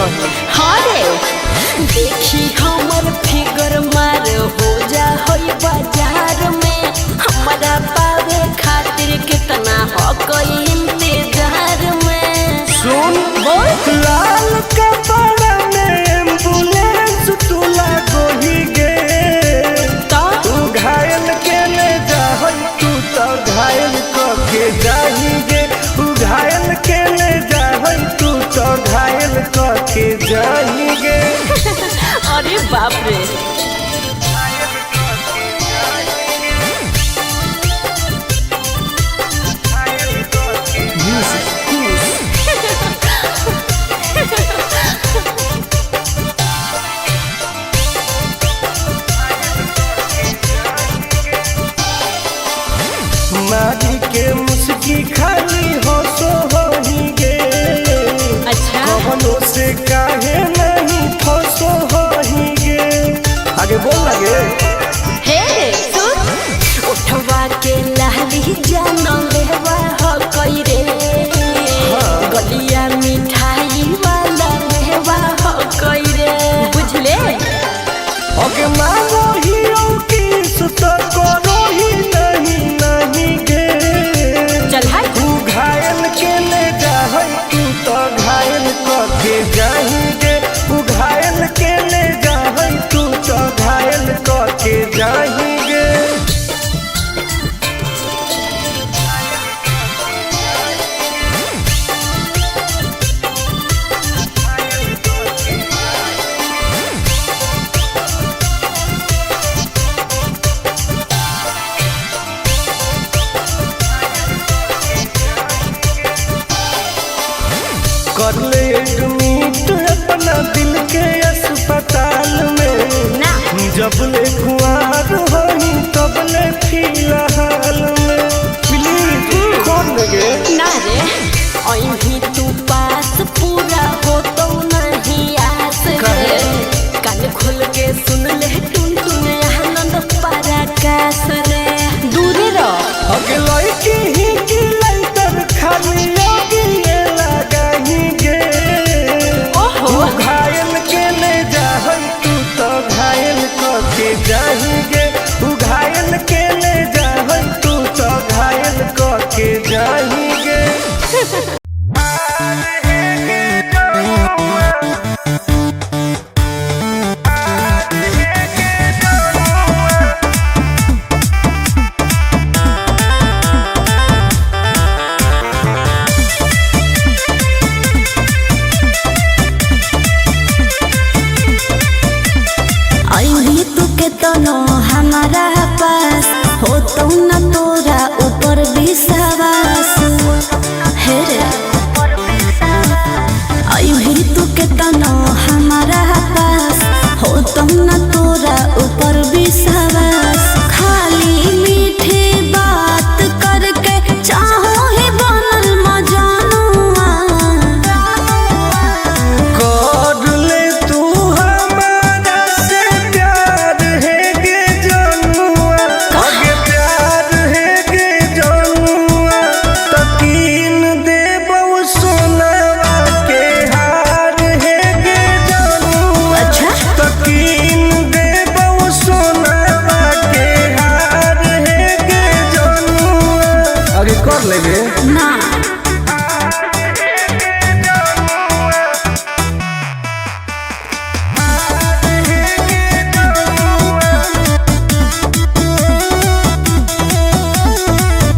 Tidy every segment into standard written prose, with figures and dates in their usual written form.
हाँ रे देखी हमर फिगर मार हो जा होई बाजार में हमारा पावे खातिर कितना हो कोई इंतजार में। सुन बोल लाल कपड़ा में एम्बुलेंस तुला गोही गे तो तू घायल के ले जा तू तो घायल के जाही गे तू घायल के ले जा तू तो घायल के जाही गे। अरे बाप रे मारी के मुस्की खाली हो सो होही गे। अच्छा कवनो से काहे नहीं फसो होही गे। आगे बोल लगे हे सुन उठवा के लाली जानो लेवा हो कोई रे गलिया मिठाई वाला लेवा हो कोई रे बुझले। ओके मारो हीरो की सुतो करो ही नहीं गे। चल हाय तू घायल के ले जा तू तो घायल के जाही गे। तू घायल के ले जा तू तो घायल के जाही गे। कर ले एडमिट अपना दिल के अस्पताल में ना जब ले खुआर होही तब ले फिलहाल में प्लीज कर लगे ना रे अभी तू पास पूरा हो तो नहीं आस रे कान खोल के सुन ले टुन टुन आनंद पराकाश रे दूरी रह अगे लड़की ही की लाइटर खाली लगी लगाही गे। ओहो तू घायल के ले जा तू तो घायल के जाही गे। तू घायल के ले जा तू तो घायल के जाही गे। अभी तू के तनो हमारा पास हो तो न तोरा ऊपर विश्वास हे रे अभी तू के तनो हमारा पास हो तो न तोरा ऊपर विश्वास खाली मीठी बात करके चाहो ही बनल मजानुआ कर ले तू हमारा से प्यार है गे जनुआ। आगे प्यार है गे जनुआ तो कीन देबो सोनावा के हार है गे जनुआ। अच्छा तो कीन देबो सोनावा के हार है गे जनुआ। आगे कर लेगे ना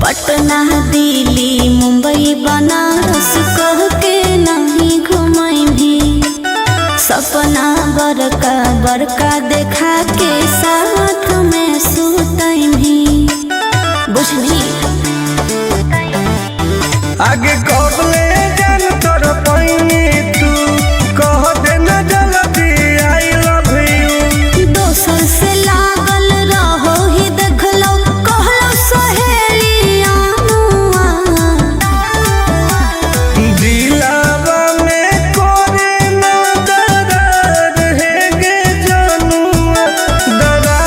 पटना दिल्ली मुंबई बनारस कह के नहीं घुमाई भी सपना बड़का बड़का देखा के साथ में सुतई भी बुझली। आगे कब ले जान तोर पैनी तू कह दे न जल्दी आई लव यू। दोसर से लागल रहो ही देखलो कहलो सहेलिया दिलावा में कोरे न दरार है गे जनुआ। दरार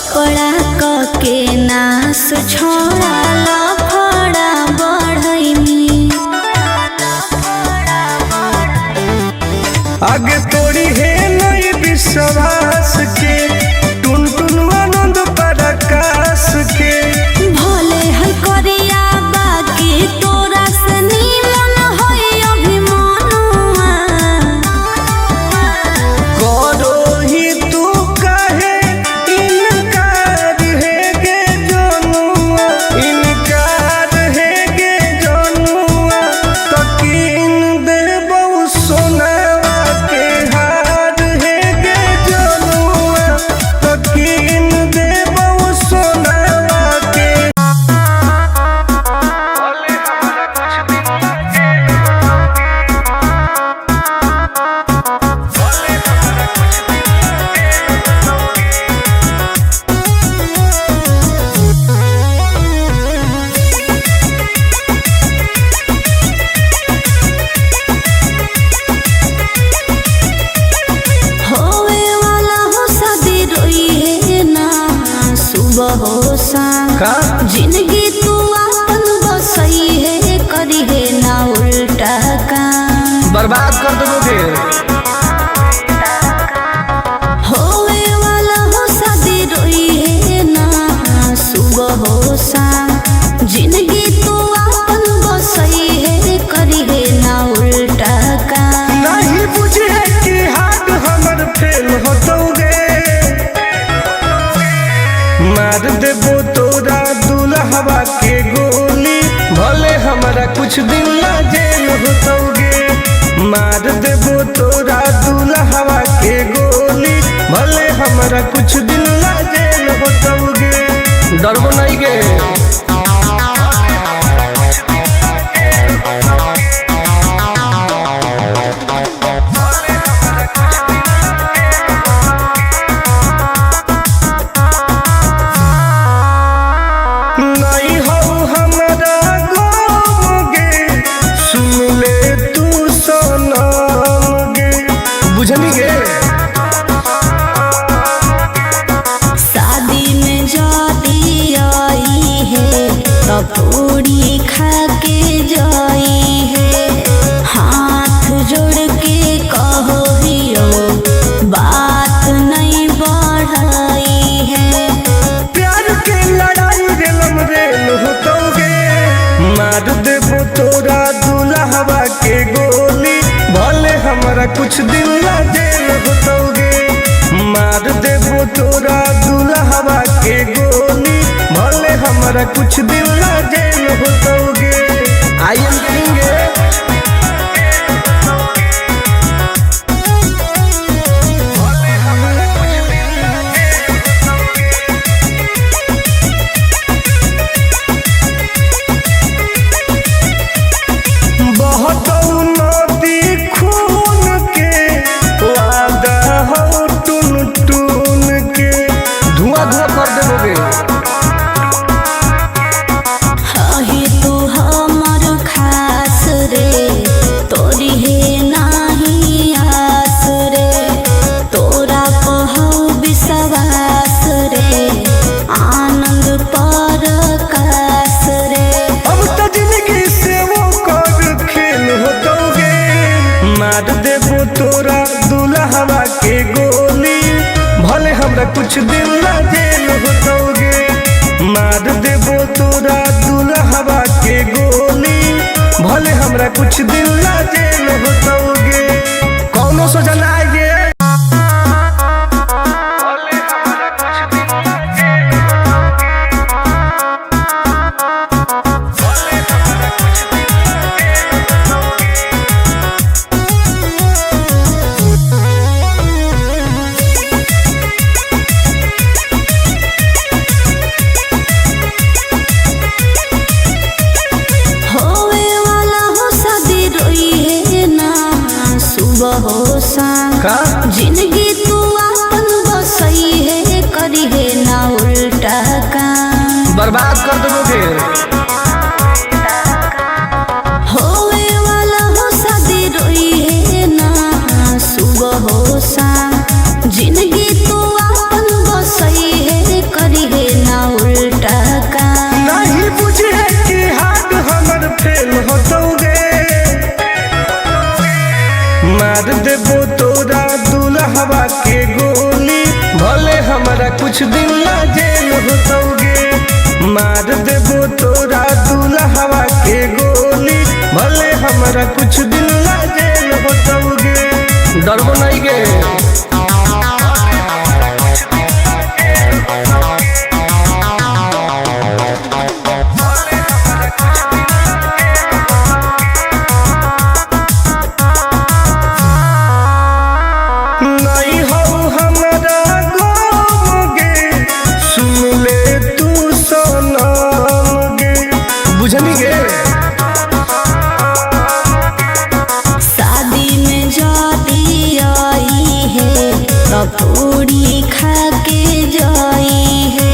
कपड़ा के नाश छोड़ा लफड़ा बढ़ैनी आगे तोड़ी है नई विश्वास के टुन टुन आनंद पराकाश के भले है करिया बाकी तोरा से नीमन है अभिमानुआ करो ही तू कहे इनकार है गे जनुआ इनकार है गे जनुआ तकीन दे बहु सोनावा के हार है गे जनुआ तकीन दे बहु सोनावा के होवे वाला हो शादी रोई है ना सुबह हो शाम का जिंदगी तू अपन बसई है करी है ना उल्टा काम बर्बाद कर दोगे होवे वाला हो शादी रोई है ना सुबह हो शाम जिंदगी तू अपन बसई है करी है ना उल्टा काम नहीं बुझे कि हाथ हमर फेल होतोगे मार देबो तोरा दुल्हवा के गोली भले हमारा कुछ दिन ला जेल होतोगे मार देबो तोरा दुल्हवा के गोली भले हमारा कुछ दिन ला जेल होतोगे डरबो नहीं गे नहीं हो हमरा गाँव गे सुन ले तू सनम गे बुझनी गे शादी में जाती आई है तो पूरी खा के जाई है हाथ जोड़ के कहो हियो बात नहीं बढ़ाई है प्यार के लड़ाई रेलम रेल होतोगे मार देबो तोरा दुल्हवा के गोली भले हमारा कुछ दिन ला जेल होतोगे मार देबो तोरा दुल्हवा के गोली भले हमारा कुछ दिन ला जेल होतोगे आई एम किंग बहुत नदी खून के वादा हो टुन टुन के धुआं धुआं कर देबोगे ही तू हमर खास रे तोरी है नाही आस रे तोरा कहौ विश्वास रे आनंद परकाश रे अब तो जिंदगी से वो कर खेल होतोगे मार देबो तोरा दुल्हवा के गोली भले हमरा कुछ दिन ला जेल होतोगे मार देबो तोरा दुल्हवा के गोली भले हमरा कुछ दिन ला जेल होतोगे कौनो सोचा ना आएगे होवे वाला हो शादी रोई है ना सुबह हो शाम का जिंदगी तू अपन बसई है करी है ना उल्टा काम बर्बाद कर दोगे होवे वाला हो शादी रोई है ना सुबह हो शाम जिंदगी तू अपन बसई है कुछ दिन ला जेल होतोगे। मार देबो तोरा दुल्हवा के गोली, भले हमरा कुछ दिन ला जेल होतोगे। डरबो नहीं गे। शादी में जाती आई है तो पूरी खा के जाई है।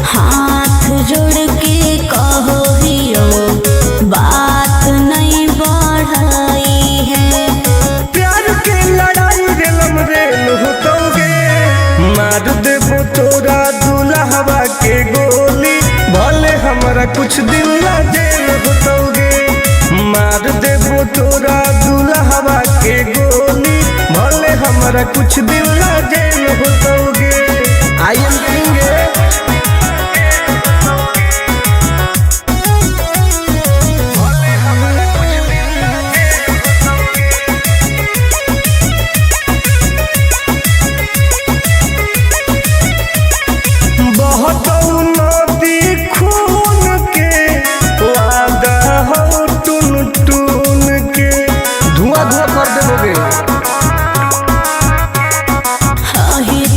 हाथ जोड़ के कहो हियो बात नहीं बढ़ाई है। प्यार के लड़ाई रेलम रेल होतोगे। मार देबो तोरा दुल्हवा के गोली, भले हमरा कुछ दिन ला जेल होतोगे। मार देबो तोरा दुल्हवा के गोली, भले हमरा कुछ दिन ला जेल होतोगे। I am king.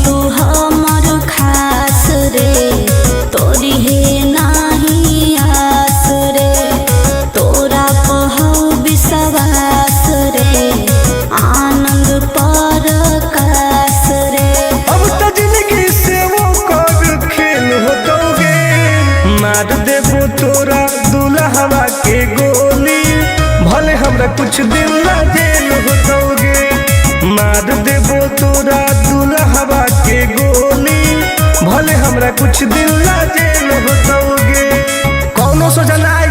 तू हमर खास रे, तोरी है नाही आस रे। तोरा पहौ विश्वास रे, आनंद परकाश रे। अब तो जिंदगी से वो कर खेल होतोगे। मार देबो तोरा दुल्हवा के गोली, भले हमरा कुछ दिन ला जेल होतोगे। मार देबो तोरा दुल्हवा के गोली, भले हमरा कुछ दिन ला जेल होतोगे। कौनो सजा ना आए।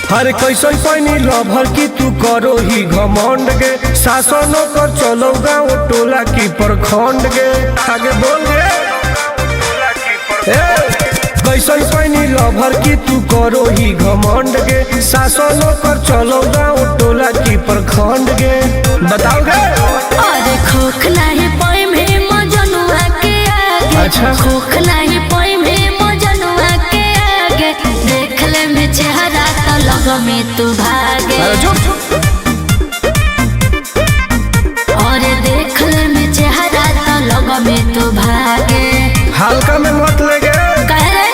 हर कैसन पैनी लभर की तू करो ही घमंड गे। शासनों कर चलो गाँव टोला की प्रखंड गे। आगे बोल गे। कैसन पैनी लभर की तू करो ही घमंड गे। शासनों कर चलो गाँव टोला की प्रखंड गे। बताओ गे। अरे खोख नहीं पाई में मजनुआ के आगे। अच्छा। खोख नहीं पाई में मजनुआ के आगे। देख ले में चेहरा तो लग में तू भागे। और देख ले में चेहरा तो लग में तू भागे। हल्का में मत लगे। कह रे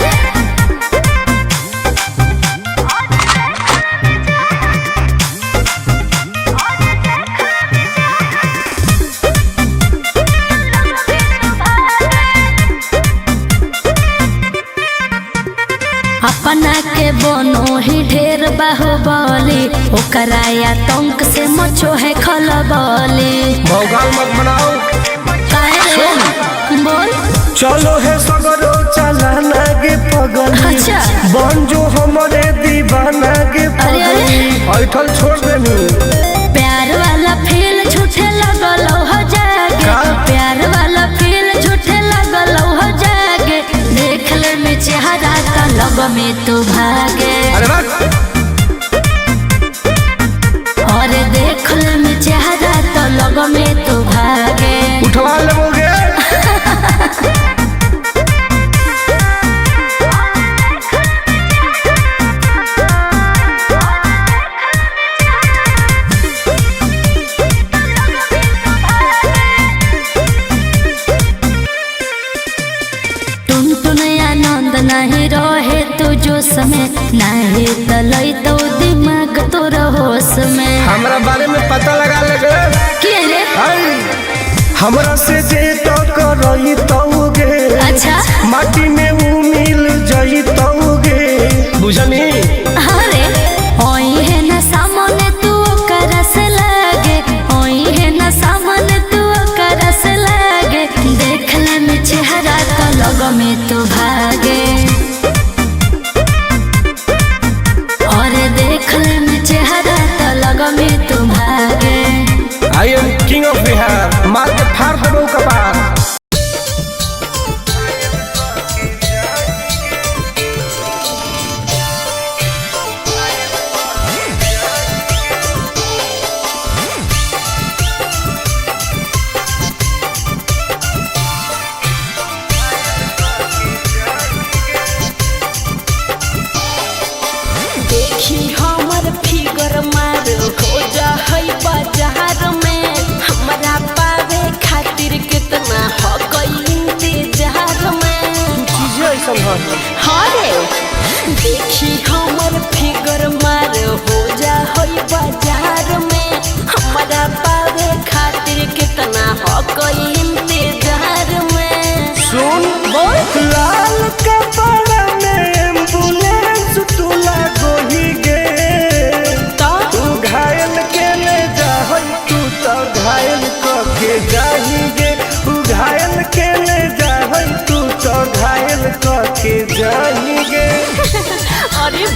अपना के बनो ही ढेर बाहुबली, ओकरा आतंक से मचो है खलबली। भौकाल मत बनाओ। बोल। चलो है सगरो चलाना गे पगल। अच्छा। बन जो हमारे दीवाना गे पगल। ऐठल छोड़ देनी। प्यार वाला फील झूठे लगल हो जागे। प्यार वाला फील झूठे लगल हो जागे। देख ले में चेहरा का लग में तू भागे। अरे बात। और देख ले में चेहरा तो लग में तू भागे। उठवा लोगे। नहीं रहे तू जोश में, नहीं तलई तो दिमाग तोर होश में। हमरा बारे में पता लगा लगे। के रे? हमरा से जे तो करई तौगे। अच्छा। माटी में वो मिल जाई तौगे। बुझनी? अरे ओई है ना सामने तू कर से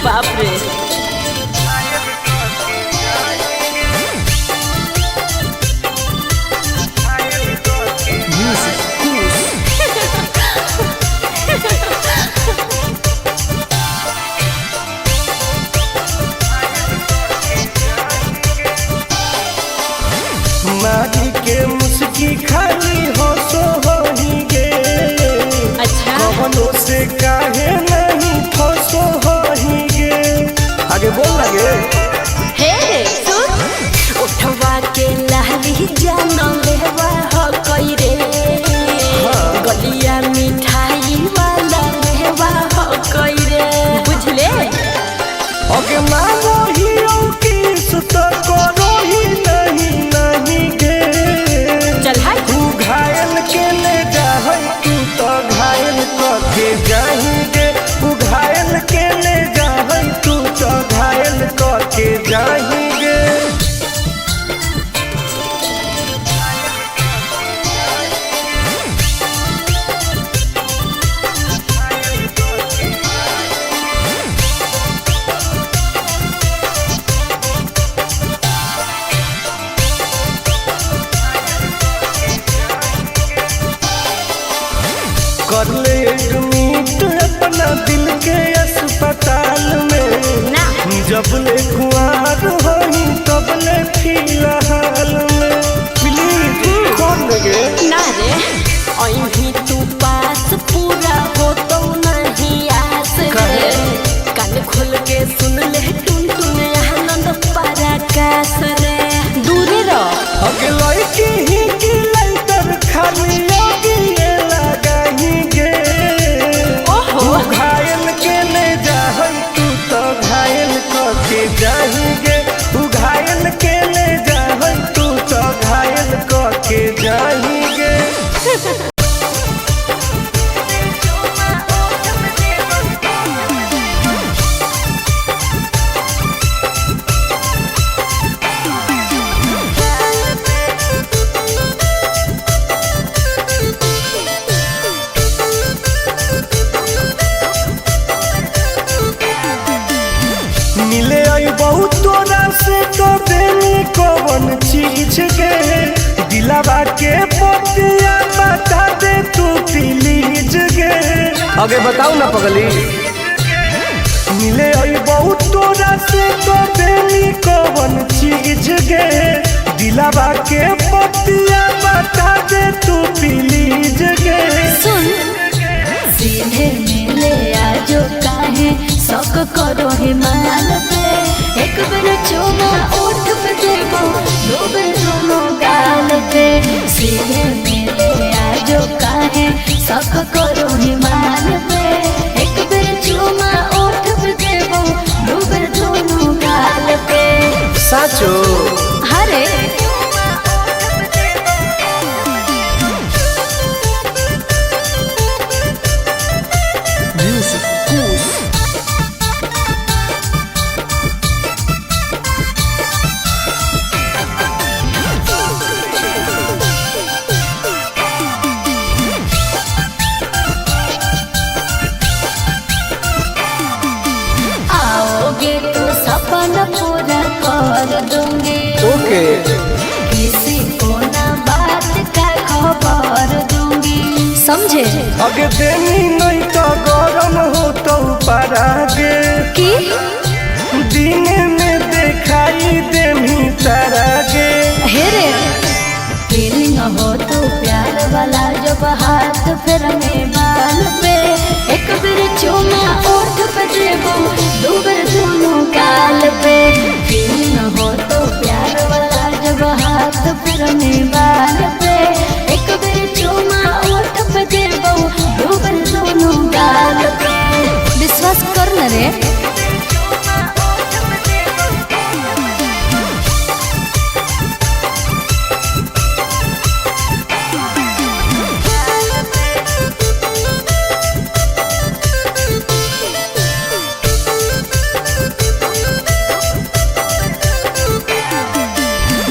बाप रे। मारी के मुस्की खाली हंसो होही गे। अच्छा कवनो से काहे नहीं फंसो होही गे। आगे बोल लगे हे सुन उठवा के लहली जानो लेवा हो कोई रे। गलिया मिठाई वाला लेवा हो कोई रे बुझले। अगे मांगो ही किस तो करो ही नहीं गे। चल हाय तू घायल के ले जाहै तू तो घायल कके जाएंगे। तू घायल के ले जाहै तू तो घायल कके जाएंगे। कर ले एडमिट अपना दिल के अस्पताल में। ना जब ले कुआर होही तब ले फिलहाल में। प्लीज कौन लगे ना रे अहीं तू पास पूरा हो तो नहीं आस रे। कान खोल के सुन ले टुन टुन आनंद पराकाश रे। दूरे रह अगे लड़की ही की लाइटर खाली अगिए लगाही गे। ओहो तू घायल के ले जाहै तू तो घायल कके जाएंगे। तू घायल के ले जाहै तू तो घायल कके जाएंगे। मिले आई बहुत तोरा से तो देनी कौन चीज गे। दिलावा के पतिया बता दे तू प्लीज गे। आगे बताओ ना पगली। मिले आई बहुत तोरा से तो देनी कौन चीज गे। दिलावा के पतिया बता दे तू प्लीज गे। सुन सीधे मिले आजो काहे शौक करो हिमाल पे। एक बार चुमा ओठ पे देबो दो बार दोनों गाल पे। सीधे मिले आजो काहे शौक करो हिमाल पे। एक बार चुमा ओठ पे देबो दो बार दोनों गाल पे। साचो हरे आओगे तो सपना पूरा कर दूंगी। ओके किसी को ना बात का खबर दूंगी समझे। अगे देनी नहीं तो गरम हो तो परागे। कि दिन में दिखाई देमी तारागे। हेरे फीलिंग हो तो प्यार वाला जब हाथ फिर में बाल पे। एक बार चुमा ओठ पे देबो दो बार दोनों गाल पे। फीलिंग हो तो प्यार वाला जब हाथ फिर में बाल पे। एक बार चुमा ओठ पे देबो दो बार दोनों गाल पे। विश्वास कर न रे।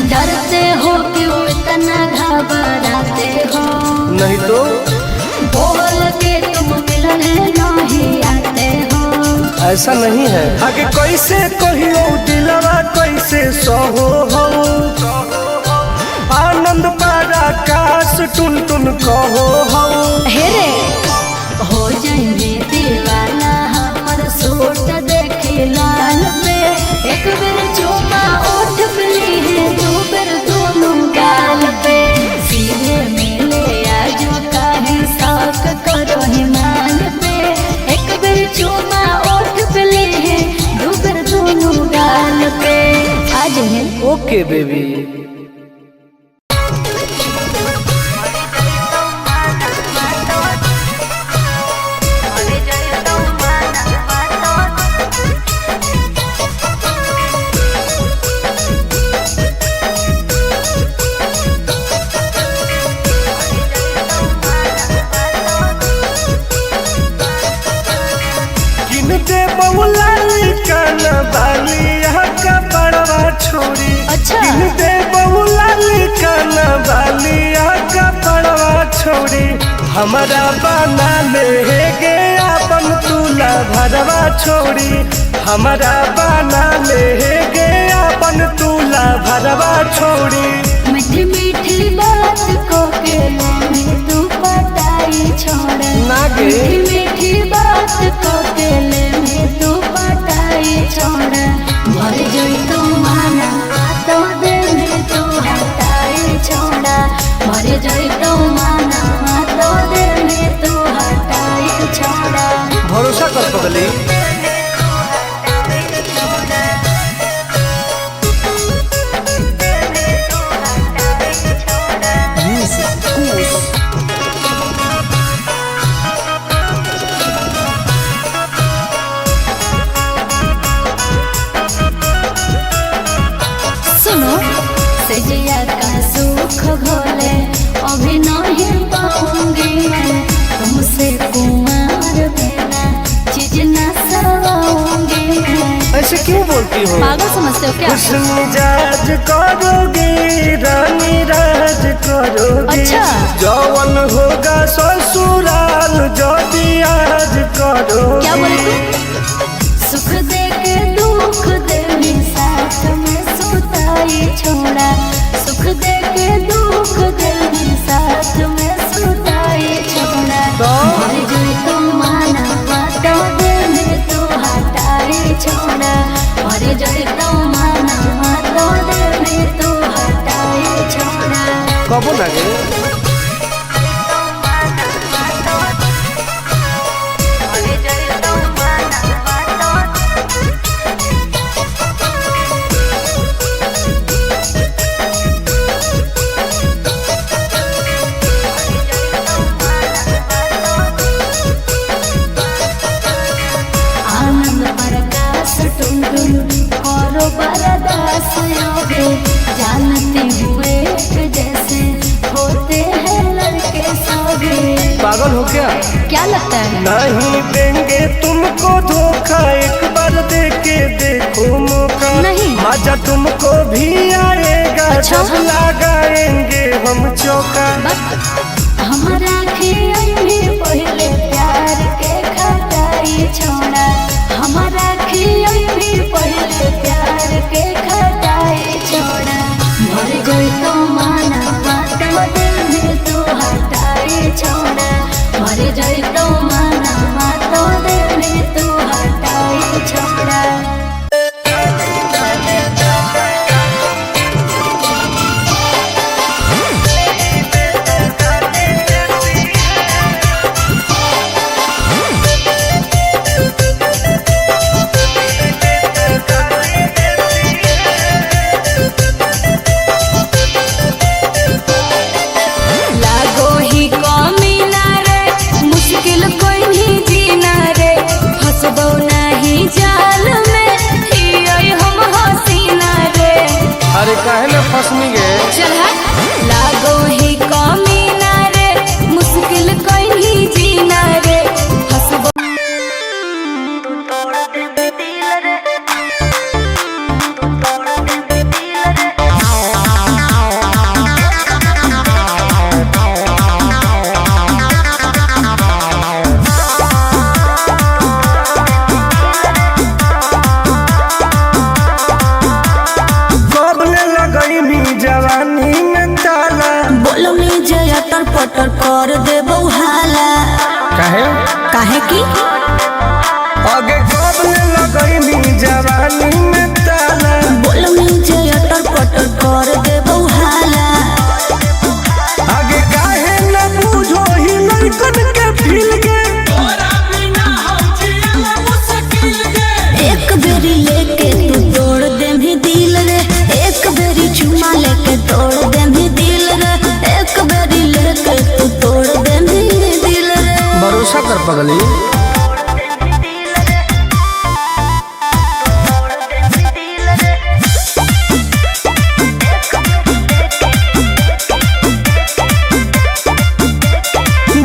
डरते हो क्यों इतना घबराते हो। नहीं तो बोल के तुम मिलने नहीं आते हो। ऐसा नहीं है। आगे कैसे कहियो दिलवा कैसे सहो हो, आनंद पारा काश टुन टुन कहो हो। हे रे हो जाएंगे दीवाना हमर सूट देखे लाल पे, एक बेर चुमा ओठ पे है, दो बेर दोनों गाल पे, सीधे मिले आजो काहे साक करो हिमान पे, एक बेर चुमा ओठ पे है, दो बेर दोनों गाल पे। आज है ओके बेबी। अच्छा दे बहुला काना बालिया का पड़वा छोड़ी, हमारा बना ले गे अपन तुला भरवा छोड़ी, हमारा बना ले गे अपन तुला भरवा छोड़ी। मीठी मीठी बात को के में तू पटाई छोड़, मीठी मीठी बात को के में तू पटाई छोड़, मर जोई तू माना तो दे में तू हटाई छोड़ा, मर जोई तू माना तो दे में तू हटाई छोड़ा। भरोसा कर पगली। सजिया का सुख घोले अभी नहीं पाऊंगी, तुमसे कुमार बिना चीज न सवाऊंगी। ऐसे क्यों बोलती हो? पागल समझते हो क्या? मिजाज करोगी रानी राज करोगी। अच्छा जौवन होगा ससुराल जो आज करोगी। क्या बोले तू? सुख दे के दुख दे साथ में सुताई छोड़ा, सुख दे के दुख दे साथ में सुताई छोड़ा, मर जोई तू माना तो दे में तू हटाई छोड़ा, मर जोई तू माना तो दे में तू हटाई छोड़ा। कब लगे जानते हुए जैसे होते हैं लड़के सभी। पागल हो क्या? क्या लगता है? नहीं देंगे तुमको धोखा, एक बार दे के देखो मौका। नहीं मजा तुमको भी आएगा। अच्छा? जब लगाएंगे हम चौका। हमारा पहले प्यार के खटाई छोड़ा, हमारा पहले प्यार के खटाई छोड़ा, मर गई तो माना तो दिल में तू हटाई छोड़ा, मर गई तो माना तो दिल में तू हटाई छोड़ा। अरे काहे ना फसनी गे? चल लागो ही कमीना रे, मुश्किल कोई नहीं जीना रे, हंसबो तू तोड़ दे दिल रे, तू तोड़ दे दिल रे। अटर पटर कर देबो हाला। काहे की आगे कब लगैनी जवानी में ताला। बोलमी जे अटर पटर कर देबो हाला। आगे काहे न बुझो ही लड़कन के फील के। एक बेरी लेके तू तोड़ देमी दिल रे। एक बेरी चुमा लेके तोड़ देमी दिल रे। एक बेरी लेके तू तोड़ देमी दिल रे। भरोसा कर पगली।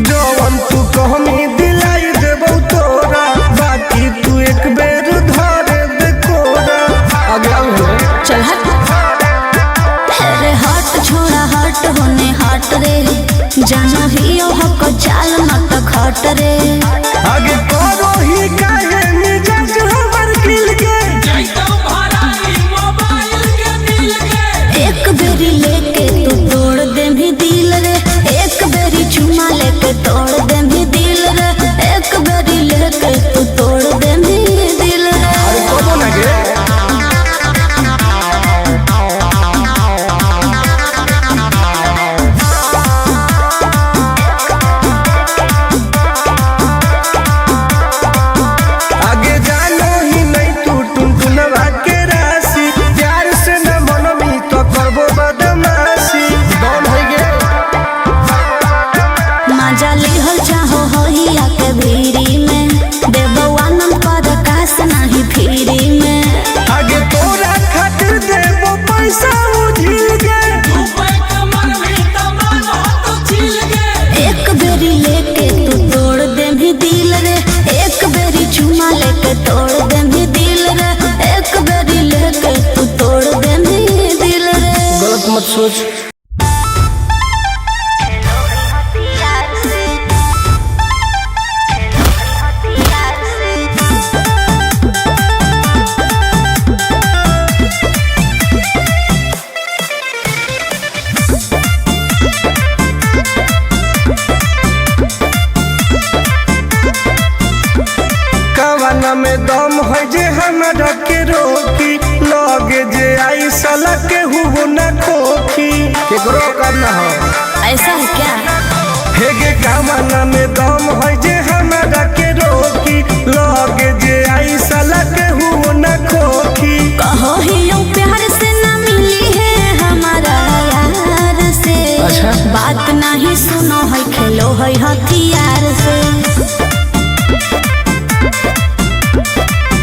जवन तू कहमी दिलाई देबौ तोरा, बाकी तू एक बेर धरे दे कोरा। आगे चल हट अरे हट छोड़ा हट होने हट रे। जानो ही हक चाल मत खट रे। आगे करो ही काहे मिजाज हमर खिल के। एक बेरी लेके तू तोड़ देमी दिल रे। एक बेरी चुमा लेके तोड़ देमी दिल रे। एक बेरी लेके तू तोड़ देमी दिल रे। अरे कबो ना गे। आगे जानो ही नहीं तू टुनटुनवा के राशि। प्यार से न मनमी तो करबो बदमाशी। डॉन हो गे। मजा लिहल चाहो होइया के भीरी में। देबो आनंद पर कास नाही फिरी में। आगे तोरा खातिर देबो पैसा उझिल गे। एक बेरी लेके तू तोड़ देमी दिल रे। एक बेरी चुमा लेके तोड़ देमी दिल रे। एक बेरी लेके तू तोड़ देमी दिल रे। गलत मत सोच। कवाना में दम है जे हमरा के रोकी। लगे जे आई साला के हुबो न खोखी। केकरो करना हो ऐसा है क्या? हेगे कवाना में दम है जे हमरा के रोकी। लगे जे आई साला के हुबो न खोखी। कहो ही यूं प्यार से ना मिली है हमारा यार से। अच्छा। बात नहीं सुनो है खेलो है हथियार से।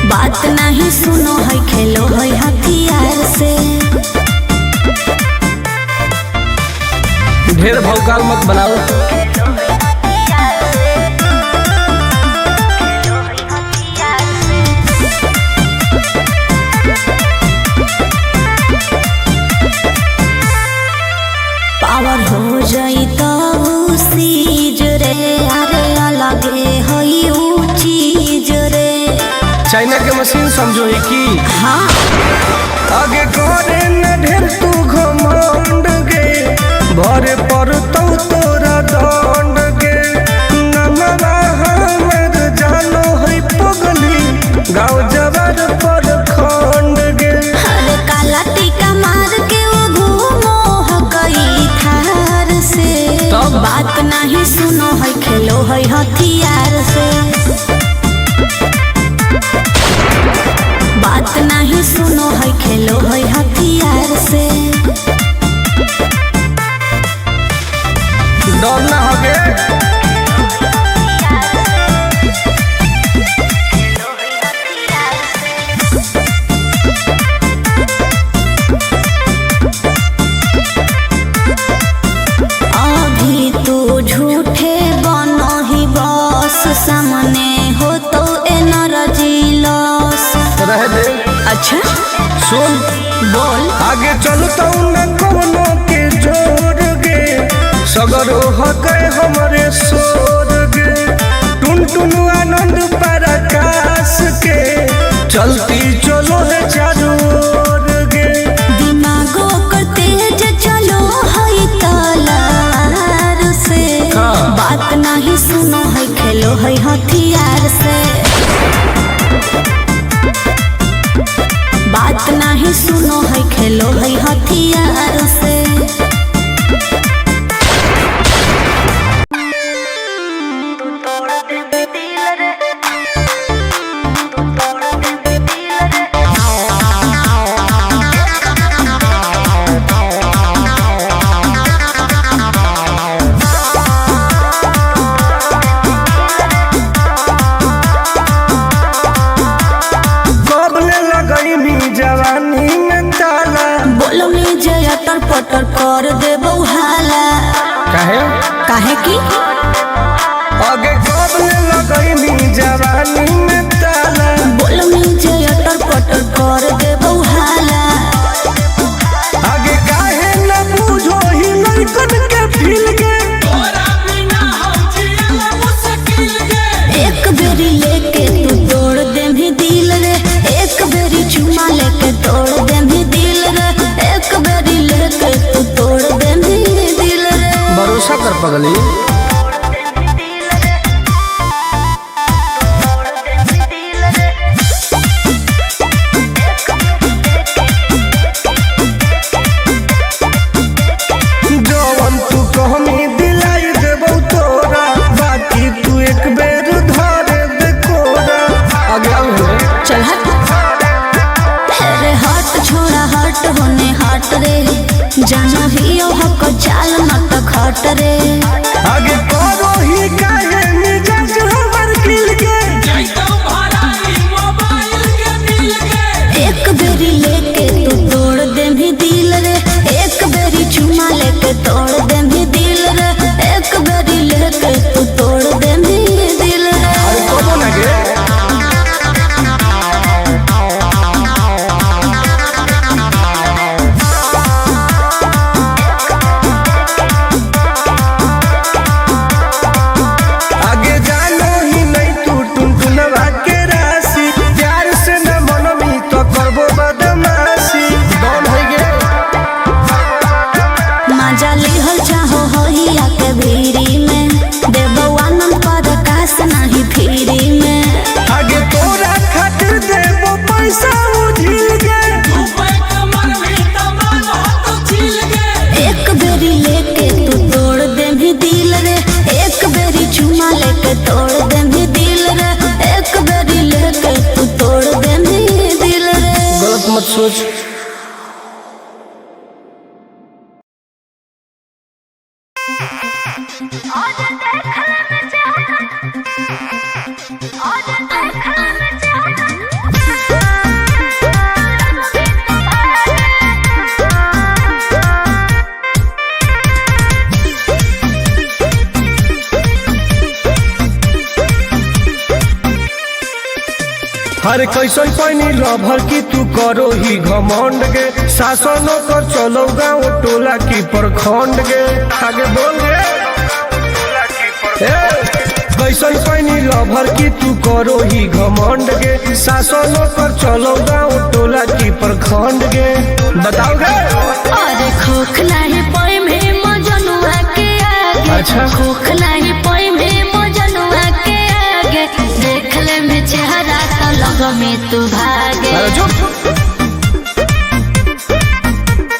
बात नहीं सुनो है खेलो है हथियार से। ढेर भौकाल मत बनाओ। पावर हो जाई तो सीज रे। अरे अलगे हई ऊ चीज रे। चाइना के मशीन समझो ही की। हाँ आगे करे न ढेर तू घमंड गे। भरे पर तो तोरा दंड गे। नमवा हमर जानो है पगली। गाँव जवार पर खंड गे। अरे काला टीका मार के वो घूमो हकई थार से। तब? बात नहीं सुनो है खेलो है हथियार से। बात नहीं सुनो है खेलो है हथियार से। डर ना हो गे। अभी तू झूठे बनो ही बस। सामने हो तो एनर्जी लॉस। रह दे। अच्छा सुन बोल। आगे चलता न कोनो के जोर गे। सगरो हकै हमरे सोर गे। टुनटुन आनंद पराकाश के। चलती चलो है चारों ओर गे। दिमागो कर तेज चलो है तलार अटर पटर कर देबो हाला। काहे काहे की आगे कब लगैनी जवानी में ताला। बोलमी जे अटर पटर कर देबो हाला। आगे काहे न बुझो ही लड़कन के फील के। एक बेरी लेके तू तोड़ दे भी दिल रे। एक बेरी चुमा लेके तोड़ दे भी दिल रे। एक बेरी लेके तू तोड़ दे भी दिल रे। भरोसा कर पगली। जवन तू कहमी दिलाई देबो तोरा, बाकी तू एक बेर धरे दे कोरा। आगे आओ चल हट। अरे हट छोड़ा हट होने हट रे। जानो ही ओ हक चाल मत खट रे। आगे करो ही काहे मिजाज हमर खिल के। एक बेरी लेके तू तोड़ दे भी दिल रे। एक बेरी चुमा लेके तोड़ दे भी दिल रे। एक बेरी लेके तू तोड़ दे भी दिल रे। अरे कबो ना गे। आगे जानो ही नहीं तू टुनटुनवा के राशि। प्यार से न मनमी तो करबो बदमाशी। डॉन है गे। मजा लिहल चाहो होहिया के भीरी में। देबो आनंद पर कास नहीं फिरी में। आगे तोरा खातिर देबो पैसा उझिल गे। एक बेरी लेके तू तोड़ दे भी दिल रे। एक बेरी चुमा लेके तोड़ दे भी दिल रे। एक बेरी लेके तू तोड़ दे भी दिल रे। गलत मत सोच। हर कैसन पानी लभर की तू करो ही घमंड गे। शासनों कर चलो गाँव टोला की प्रखंड गे। आगे बोल गे। कैसन पानी लभर की तू करो ही घमंड गे। शासनों कर चलो गाँव टोला की प्रखंड गे। बताओ गे। अरे खोखला है पोई में मजनुआ के आगे। अच्छा। खोखला है पोई में मजनुआ के आगे। देख ले में चेहरा तो लग में तू भागे। अरे चुप।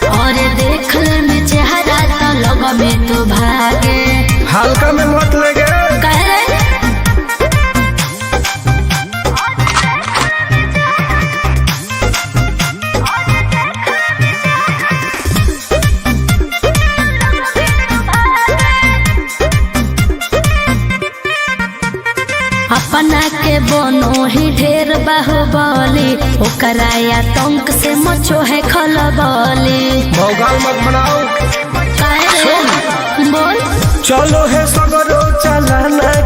और देख ले में चेहरा तो लग में तू भागे। हल्का में मत लगे। कह रे अपना के बनो ही ढेर बाहुबली। ओकरा आतंक से मचो है खलबली। भौकाल मत बनाओ। काहे रे? बोल। चलो है सगरो चला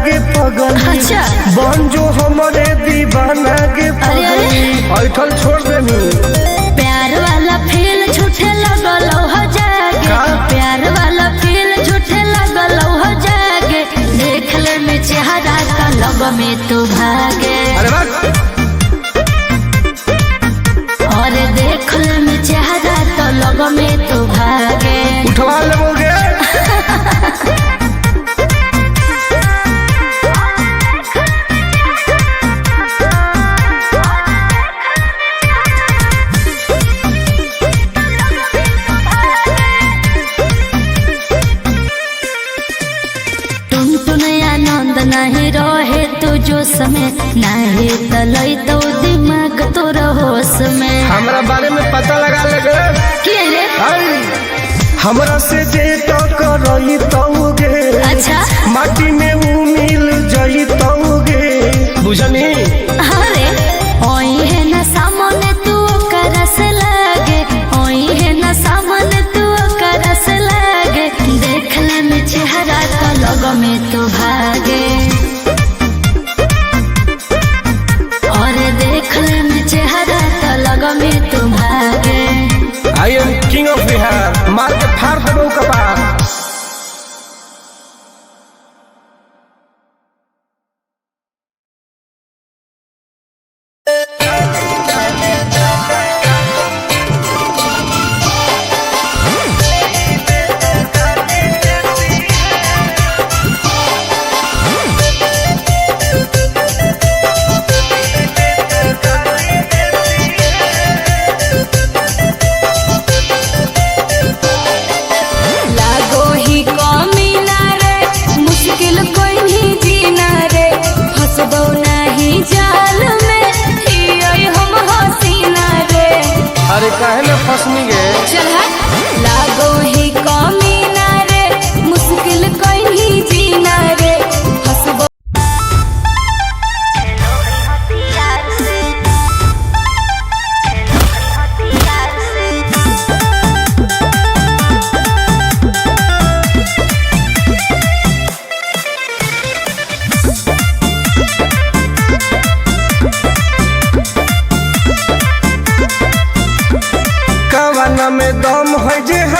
गे पगल। अच्छा। बन जो हमारे दीवाना गे अरे, अरे। पगल। ऐठल छोड़ देनी। प्यार वाला फील झूठे लगल हो जागे। का? प्यार वाला फील झूठे लगल हो जागे। देख ले में चेहरा का लग में तू भागे। अरे बात। और देख ले में चेहरा तो लग में तू भागे। उठवा ले बोल गे। नहीं रहे तू जो समय नहीं तलई तो दिमाग तो होश में। हमरा बारे में पता लगा लगे। के रे? हमरा से जे तो करई तौगे। अच्छा। माटी में ऊ मिल जई तौगे। बुझनी। अरे ओई है ना सामने तू करस लागे। ओई है ना सामने तू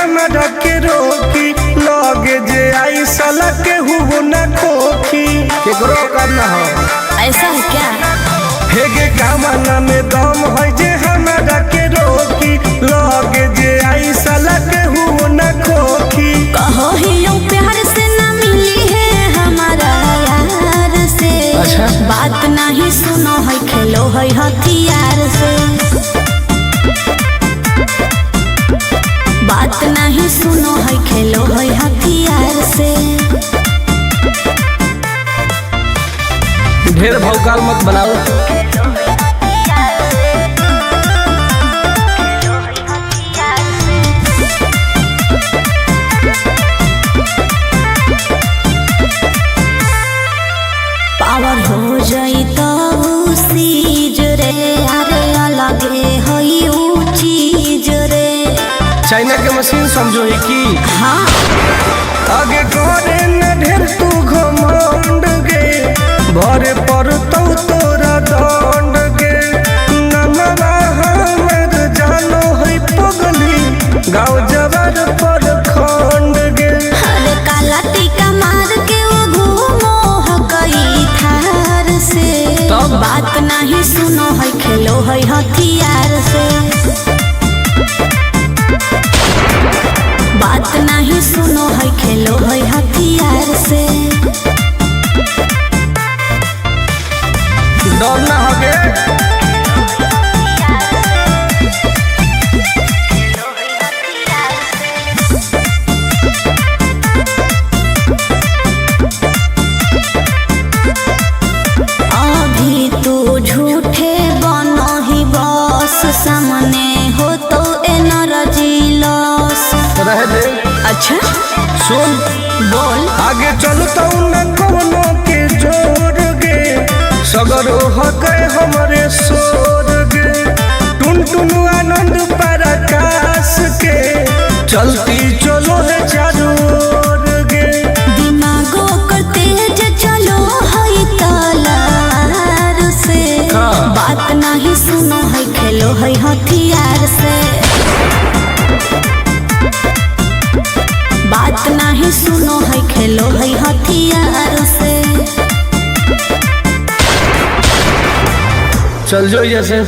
हमारा के रोकी लगे जे आई साला के हुबो न खोखी केकरो करना हो ऐसा है क्या? हेगे कामना में दम है जे हमारा के रोकी लगे जे आई साला के हुबो न खोखी कहो ही यूं प्यार से ना मिली है हमारा यार से। अच्छा। बात नहीं सुनो है खेलो है हथियार से। बात नहीं सुनो है खेलो है हथियार से। ढेर भौकाल मत बनाओ पावर हो जाई तो सीज रे अरे अलगे हई ऊ चीज रे। चाइना के मशीन समझो ही की हाँ आगे करे न ढेर तू घमंड गे भरे पर तोरा दंड गे नमवा हमर जानो है पगली गाँव जवार पर खंड गे अरे काला टीका मार के वो घूमो हकई थार से। तब? बात नहीं सुनो है खेलो है हथियार से। बात नहीं सुनो है खेलो है हथियार से। डर ना होगे अभी तू झूठे बनो ही बस सामने हो तो एनर्जी लॉस। रह दे अच्छा सुन बोल। आगे चलता न कोनो के जोर गे सगर हो गए हमारे सोर गे टुन टुन आनंद पराकाश के चलती चलो है चारों ओर गे दिमागो कर तेज चलो है तलवार से। हाँ। बात नहीं सुनो है खेलो है हथियार से। बात नहीं सुनो है खेलो है हथियार से। चल जो जैसे